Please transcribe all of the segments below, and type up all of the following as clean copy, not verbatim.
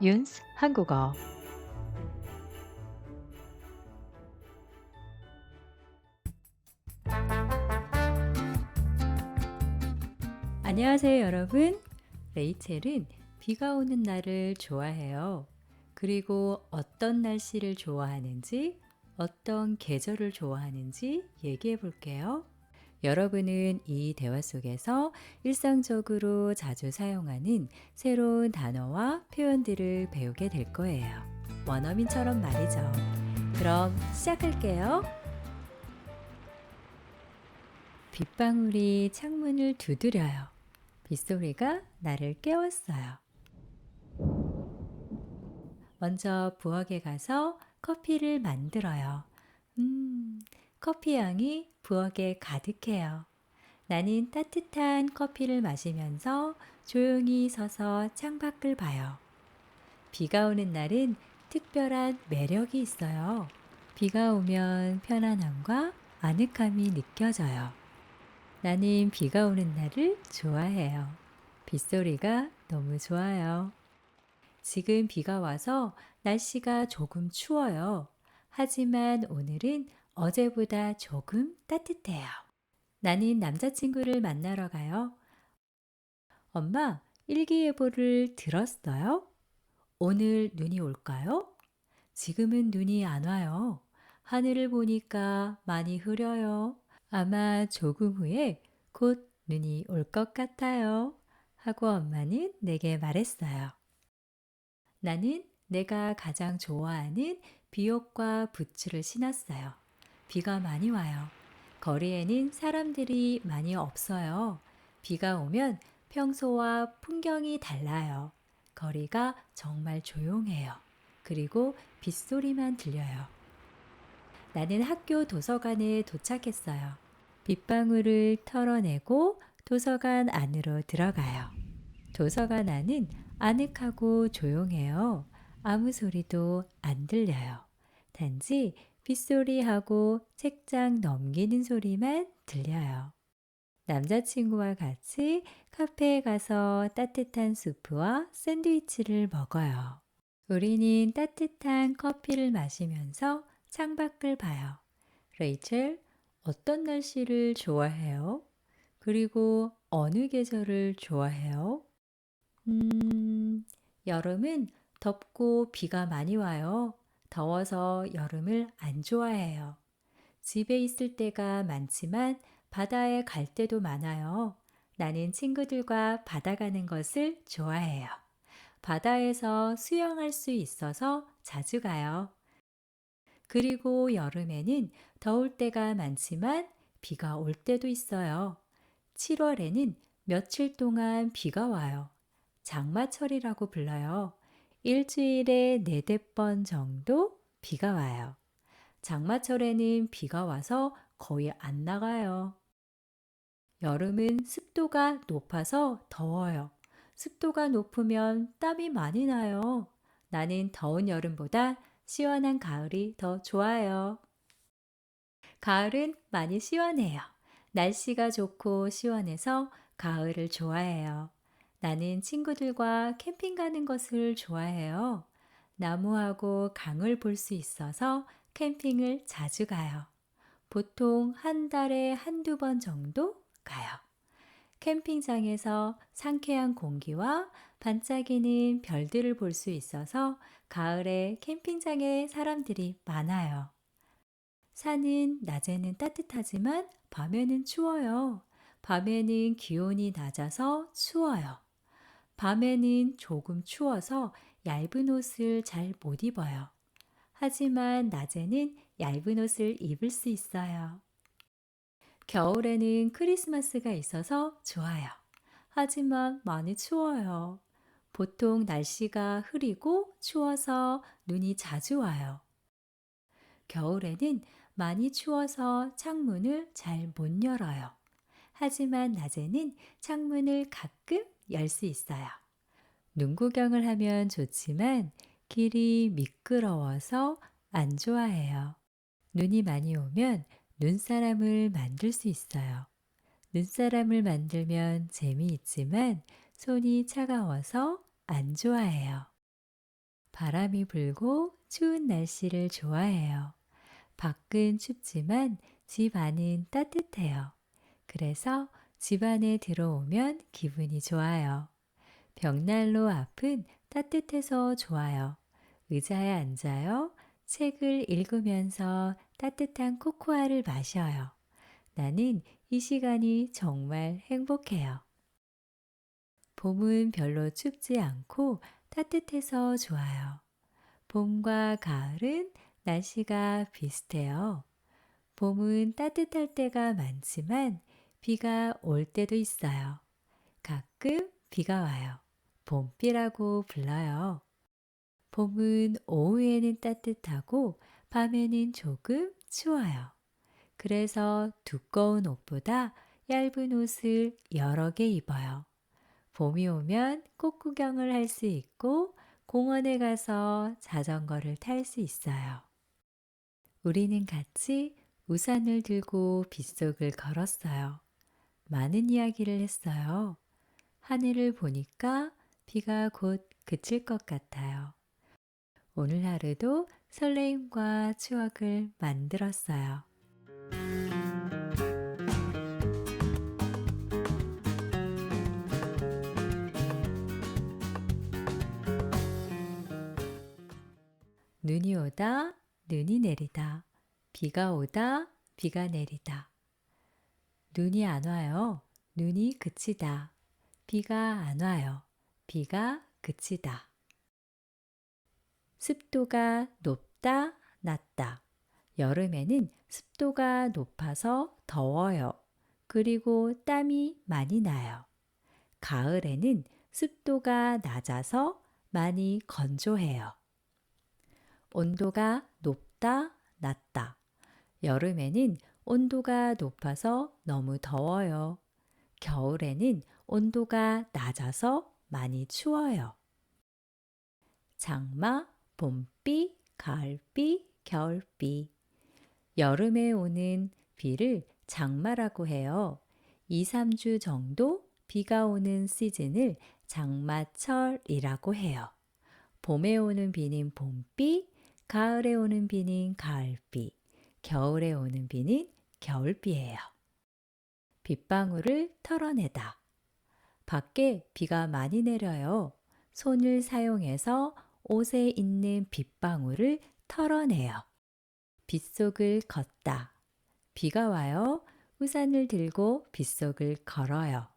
윤스 한국어. 안녕하세요, 여러분. 레이첼은 비가 오는 날을 좋아해요. 그리고 어떤 날씨를 좋아하는지, 어떤 계절을 좋아하는지 얘기해 볼게요. 여러분은 이 대화 속에서 일상적으로 자주 사용하는 새로운 단어와 표현들을 배우게 될 거예요. 원어민처럼 말이죠. 그럼 시작할게요. 빗방울이 창문을 두드려요. 빗소리가 나를 깨웠어요. 먼저 부엌에 가서 커피를 만들어요. 음, 커피 향이 부엌에 가득해요. 나는 따뜻한 커피를 마시면서 조용히 서서 창밖을 봐요. 비가 오는 날은 특별한 매력이 있어요. 비가 오면 편안함과 아늑함이 느껴져요. 나는 비가 오는 날을 좋아해요. 빗소리가 너무 좋아요. 지금 비가 와서 날씨가 조금 추워요. 하지만 오늘은 어제보다 조금 따뜻해요. 나는 남자친구를 만나러 가요. 엄마, 일기예보를 들었어요? 오늘 눈이 올까요? 지금은 눈이 안 와요. 하늘을 보니까 많이 흐려요. 아마 조금 후에 곧 눈이 올 것 같아요. 하고 엄마는 내게 말했어요. 나는 내가 가장 좋아하는 비옷과 부츠를 신었어요. 비가 많이 와요. 거리에는 사람들이 많이 없어요. 비가 오면 평소와 풍경이 달라요. 거리가 정말 조용해요. 그리고 빗소리만 들려요. 나는 학교 도서관에 도착했어요. 빗방울을 털어내고 도서관 안으로 들어가요. 도서관 안은 아늑하고 조용해요. 아무 소리도 안 들려요. 단지 빗소리하고 책장 넘기는 소리만 들려요. 남자친구와 같이 카페에 가서 따뜻한 수프와 샌드위치를 먹어요. 우리는 따뜻한 커피를 마시면서 창밖을 봐요. 레이첼, 어떤 날씨를 좋아해요? 그리고 어느 계절을 좋아해요? 음, 여름은 덥고 비가 많이 와요. 더워서 여름을 안 좋아해요. 집에 있을 때가 많지만 바다에 갈 때도 많아요. 나는 친구들과 바다 가는 것을 좋아해요. 바다에서 수영할 수 있어서 자주 가요. 그리고 여름에는 더울 때가 많지만 비가 올 때도 있어요. 7월에는 며칠 동안 비가 와요. 장마철이라고 불러요. 일주일에 네댓 번 정도 비가 와요. 장마철에는 비가 와서 거의 안 나가요. 여름은 습도가 높아서 더워요. 습도가 높으면 땀이 많이 나요. 나는 더운 여름보다 시원한 가을이 더 좋아요. 가을은 많이 시원해요. 날씨가 좋고 시원해서 가을을 좋아해요. 나는 친구들과 캠핑 가는 것을 좋아해요. 나무하고 강을 볼 수 있어서 캠핑을 자주 가요. 보통 한 달에 한두 번 정도 가요. 캠핑장에서 상쾌한 공기와 반짝이는 별들을 볼 수 있어서 가을에 캠핑장에 사람들이 많아요. 산은 낮에는 따뜻하지만 밤에는 추워요. 밤에는 기온이 낮아서 추워요. 밤에는 조금 추워서 얇은 옷을 잘 못 입어요. 하지만 낮에는 얇은 옷을 입을 수 있어요. 겨울에는 크리스마스가 있어서 좋아요. 하지만 많이 추워요. 보통 날씨가 흐리고 추워서 눈이 자주 와요. 겨울에는 많이 추워서 창문을 잘 못 열어요. 하지만 낮에는 창문을 가끔 열 수 있어요. 눈 구경을 하면 좋지만 길이 미끄러워서 안 좋아해요. 눈이 많이 오면 눈사람을 만들 수 있어요. 눈사람을 만들면 재미있지만 손이 차가워서 안 좋아해요. 바람이 불고 추운 날씨를 좋아해요. 밖은 춥지만 집 안은 따뜻해요. 그래서 집 안에 들어오면 기분이 좋아요. 벽난로 앞은 따뜻해서 좋아요. 의자에 앉아요. 책을 읽으면서 따뜻한 코코아를 마셔요. 나는 이 시간이 정말 행복해요. 봄은 별로 춥지 않고 따뜻해서 좋아요. 봄과 가을은 날씨가 비슷해요. 봄은 따뜻할 때가 많지만 비가 올 때도 있어요. 가끔 비가 와요. 봄비라고 불러요. 봄은 오후에는 따뜻하고 밤에는 조금 추워요. 그래서 두꺼운 옷보다 얇은 옷을 여러 개 입어요. 봄이 오면 꽃구경을 할 수 있고 공원에 가서 자전거를 탈 수 있어요. 우리는 같이 우산을 들고 빗속을 걸었어요. 많은 이야기를 했어요. 하늘을 보니까 비가 곧 그칠 것 같아요. 오늘 하루도 설레임과 추억을 만들었어요. 눈이 오다, 눈이 내리다. 비가 오다, 비가 내리다. 눈이 안 와요. 눈이 그치다. 비가 안 와요. 비가 그치다. 습도가 높다, 낮다. 여름에는 습도가 높아서 더워요. 그리고 땀이 많이 나요. 가을에는 습도가 낮아서 많이 건조해요. 온도가 높다, 낮다. 여름에는 온도가 높아서 너무 더워요. 겨울에는 온도가 낮아서 많이 추워요. 장마, 봄비, 가을비, 겨울비. 여름에 오는 비를 장마라고 해요. 2, 3주 정도 비가 오는 시즌을 장마철이라고 해요. 봄에 오는 비는 봄비, 가을에 오는 비는 가을비, 겨울에 오는 비는 겨울비예요. 빗방울을 털어내다. 밖에 비가 많이 내려요. 손을 사용해서 옷에 있는 빗방울을 털어내요. 빗속을 걷다. 비가 와요. 우산을 들고 빗속을 걸어요.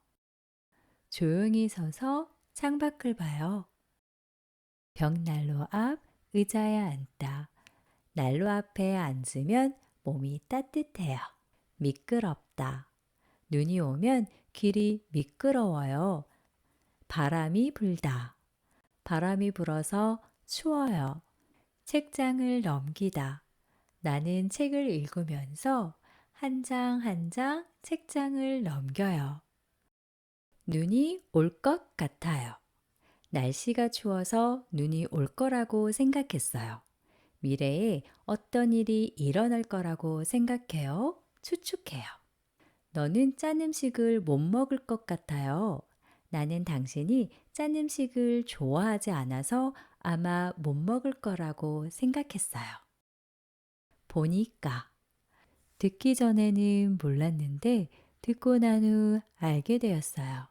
조용히 서서 창밖을 봐요. 벽난로 앞 의자에 앉다. 난로 앞에 앉으면 몸이 따뜻해요. 미끄럽다. 눈이 오면 길이 미끄러워요. 바람이 불다. 바람이 불어서 추워요. 책장을 넘기다. 나는 책을 읽으면서 한 장 한 장 책장을 넘겨요. 눈이 올 것 같아요. 날씨가 추워서 눈이 올 거라고 생각했어요. 미래에 어떤 일이 일어날 거라고 생각해요. 추측해요. 너는 짠 음식을 못 먹을 것 같아요. 나는 당신이 짠 음식을 좋아하지 않아서 아마 못 먹을 거라고 생각했어요. 보니까. 듣기 전에는 몰랐는데 듣고 난 후 알게 되었어요.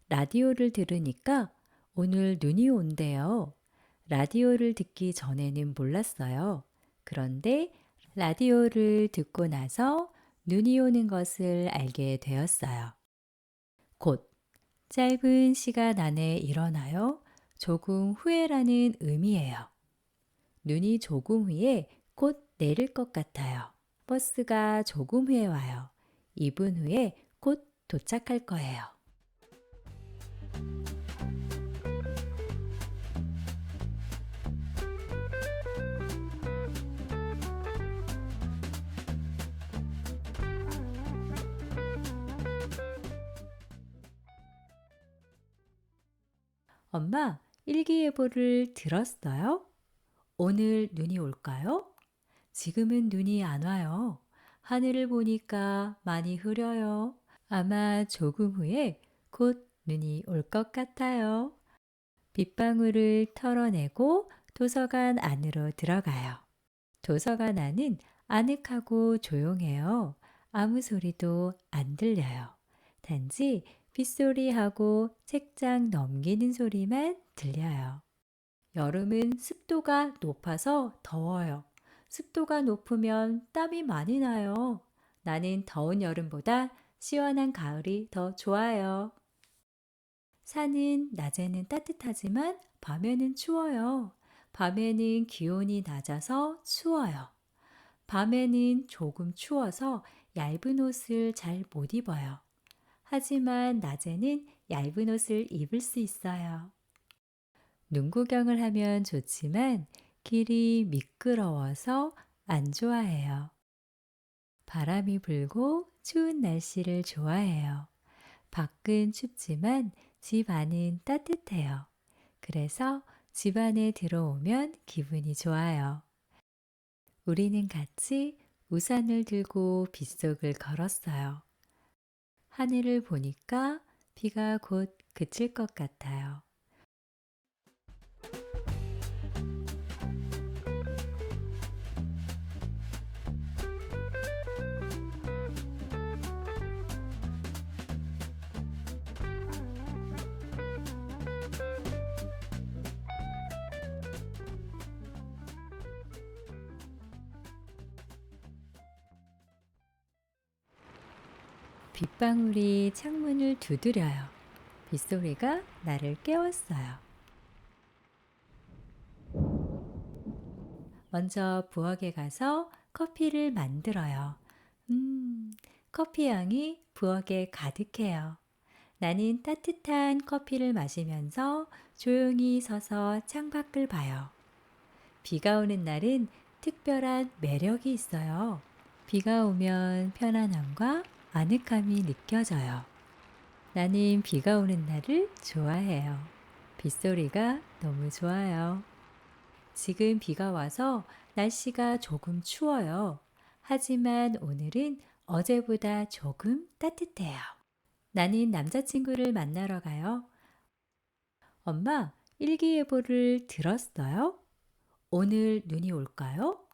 라디오를 들으니까 오늘 눈이 온대요. 라디오를 듣기 전에는 몰랐어요. 그런데 라디오를 듣고 나서 눈이 오는 것을 알게 되었어요. 곧 짧은 시간 안에 일어나요. 조금 후에라는 의미예요. 눈이 조금 후에 곧 내릴 것 같아요. 버스가 조금 후에 와요. 2분 후에 곧 도착할 거예요. 엄마, 일기예보를 들었어요? 오늘 눈이 올까요? 지금은 눈이 안 와요. 하늘을 보니까 많이 흐려요. 아마 조금 후에 곧 눈이 올 것 같아요. 빗방울을 털어내고 도서관 안으로 들어가요. 도서관 안은 아늑하고 조용해요. 아무 소리도 안 들려요. 단지 빗소리하고 책장 넘기는 소리만 들려요. 여름은 습도가 높아서 더워요. 습도가 높으면 땀이 많이 나요. 나는 더운 여름보다 시원한 가을이 더 좋아요. 산은 낮에는 따뜻하지만 밤에는 추워요. 밤에는 기온이 낮아서 추워요. 밤에는 조금 추워서 얇은 옷을 잘 못 입어요. 하지만 낮에는 얇은 옷을 입을 수 있어요. 눈 구경을 하면 좋지만 길이 미끄러워서 안 좋아해요. 바람이 불고 추운 날씨를 좋아해요. 밖은 춥지만 집 안은 따뜻해요. 그래서 집 안에 들어오면 기분이 좋아요. 우리는 같이 우산을 들고 빗속을 걸었어요. 하늘을 보니까 비가 곧 그칠 것 같아요. 빗방울이 창문을 두드려요. 빗소리가 나를 깨웠어요. 먼저 부엌에 가서 커피를 만들어요. 커피 향이 부엌에 가득해요. 나는 따뜻한 커피를 마시면서 조용히 서서 창밖을 봐요. 비가 오는 날은 특별한 매력이 있어요. 비가 오면 편안함과 아늑함이 느껴져요. 나는 비가 오는 날을 좋아해요. 빗소리가 너무 좋아요. 지금 비가 와서 날씨가 조금 추워요. 하지만 오늘은 어제보다 조금 따뜻해요. 나는 남자친구를 만나러 가요. 엄마, 일기예보를 들었어요? 오늘 눈이 올까요?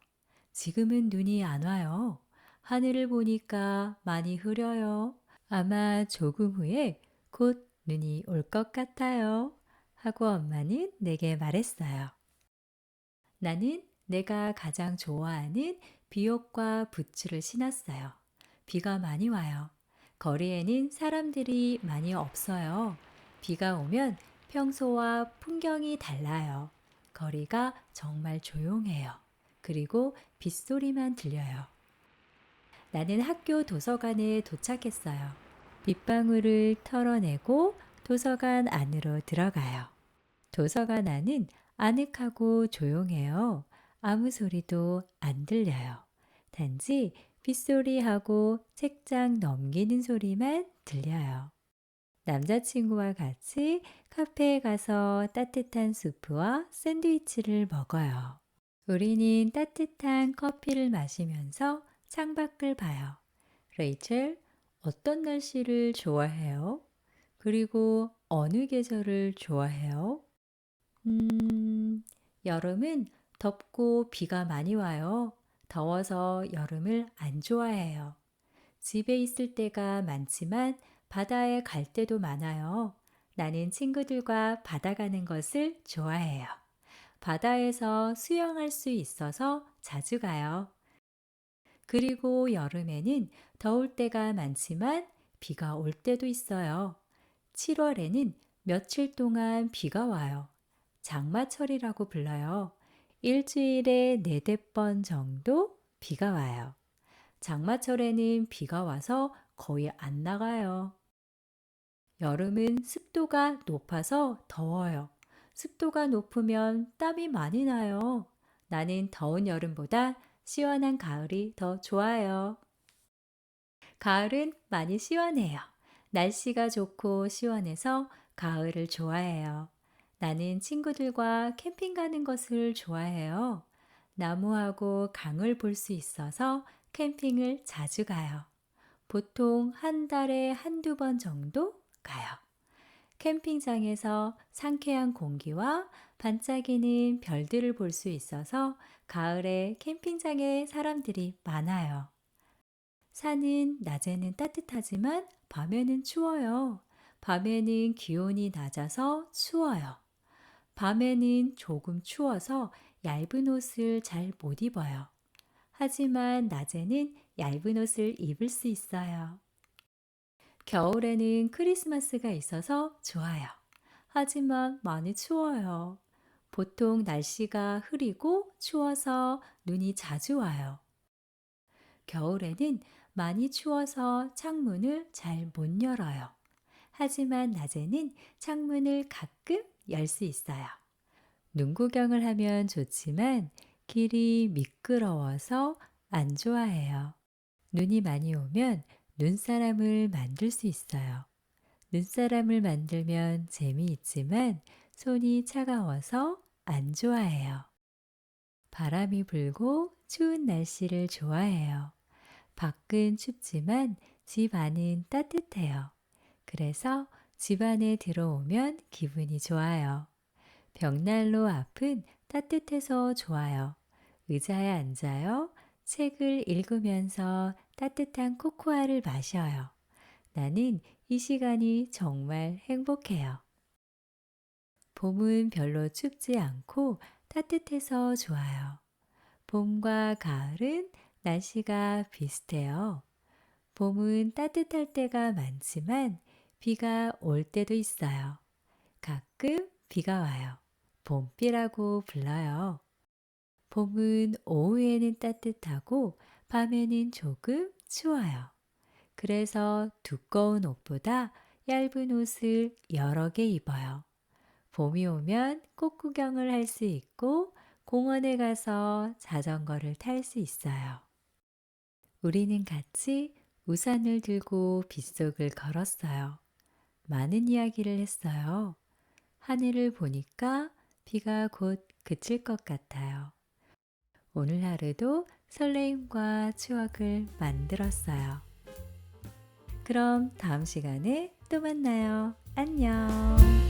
지금은 눈이 안 와요. 하늘을 보니까 많이 흐려요. 아마 조금 후에 곧 눈이 올 것 같아요. 하고 엄마는 내게 말했어요. 나는 내가 가장 좋아하는 비옷과 부츠를 신었어요. 비가 많이 와요. 거리에는 사람들이 많이 없어요. 비가 오면 평소와 풍경이 달라요. 거리가 정말 조용해요. 그리고 빗소리만 들려요. 나는 학교 도서관에 도착했어요. 빗방울을 털어내고 도서관 안으로 들어가요. 도서관 안은 아늑하고 조용해요. 아무 소리도 안 들려요. 단지 빗소리하고 책장 넘기는 소리만 들려요. 남자친구와 같이 카페에 가서 따뜻한 수프와 샌드위치를 먹어요. 우리는 따뜻한 커피를 마시면서 창밖을 봐요. 레이첼, 어떤 날씨를 좋아해요? 그리고 어느 계절을 좋아해요? 여름은 덥고 비가 많이 와요. 더워서 여름을 안 좋아해요. 집에 있을 때가 많지만 바다에 갈 때도 많아요. 나는 친구들과 바다 가는 것을 좋아해요. 바다에서 수영할 수 있어서 자주 가요. 그리고 여름에는 더울 때가 많지만 비가 올 때도 있어요. 7월에는 며칠 동안 비가 와요. 장마철이라고 불러요. 일주일에 4-5번 정도 비가 와요. 장마철에는 비가 와서 거의 안 나가요. 여름은 습도가 높아서 더워요. 습도가 높으면 땀이 많이 나요. 나는 더운 여름보다 시원한 가을이 더 좋아요. 가을은 많이 시원해요. 날씨가 좋고 시원해서 가을을 좋아해요. 나는 친구들과 캠핑 가는 것을 좋아해요. 나무하고 강을 볼 수 있어서 캠핑을 자주 가요. 보통 한 달에 한두 번 정도 가요. 캠핑장에서 상쾌한 공기와 반짝이는 별들을 볼 수 있어서 가을에 캠핑장에 사람들이 많아요. 산은 낮에는 따뜻하지만 밤에는 추워요. 밤에는 기온이 낮아서 추워요. 밤에는 조금 추워서 얇은 옷을 잘 못 입어요. 하지만 낮에는 얇은 옷을 입을 수 있어요. 겨울에는 크리스마스가 있어서 좋아요. 하지만 많이 추워요. 보통 날씨가 흐리고 추워서 눈이 자주 와요. 겨울에는 많이 추워서 창문을 잘 못 열어요. 하지만 낮에는 창문을 가끔 열 수 있어요. 눈 구경을 하면 좋지만 길이 미끄러워서 안 좋아해요. 눈이 많이 오면 눈사람을 만들 수 있어요. 눈사람을 만들면 재미있지만 손이 차가워서 안 좋아해요. 바람이 불고 추운 날씨를 좋아해요. 밖은 춥지만 집 안은 따뜻해요. 그래서 집 안에 들어오면 기분이 좋아요. 벽난로 앞은 따뜻해서 좋아요. 의자에 앉아요. 책을 읽으면서 따뜻한 코코아를 마셔요. 나는 이 시간이 정말 행복해요. 봄은 별로 춥지 않고 따뜻해서 좋아요. 봄과 가을은 날씨가 비슷해요. 봄은 따뜻할 때가 많지만 비가 올 때도 있어요. 가끔 비가 와요. 봄비라고 불러요. 봄은 오후에는 따뜻하고 밤에는 조금 추워요. 그래서 두꺼운 옷보다 얇은 옷을 여러 개 입어요. 봄이 오면 꽃구경을 할 수 있고 공원에 가서 자전거를 탈 수 있어요. 우리는 같이 우산을 들고 빗속을 걸었어요. 많은 이야기를 했어요. 하늘을 보니까 비가 곧 그칠 것 같아요. 오늘 하루도 설레임과 추억을 만들었어요. 그럼 다음 시간에 또 만나요. 안녕.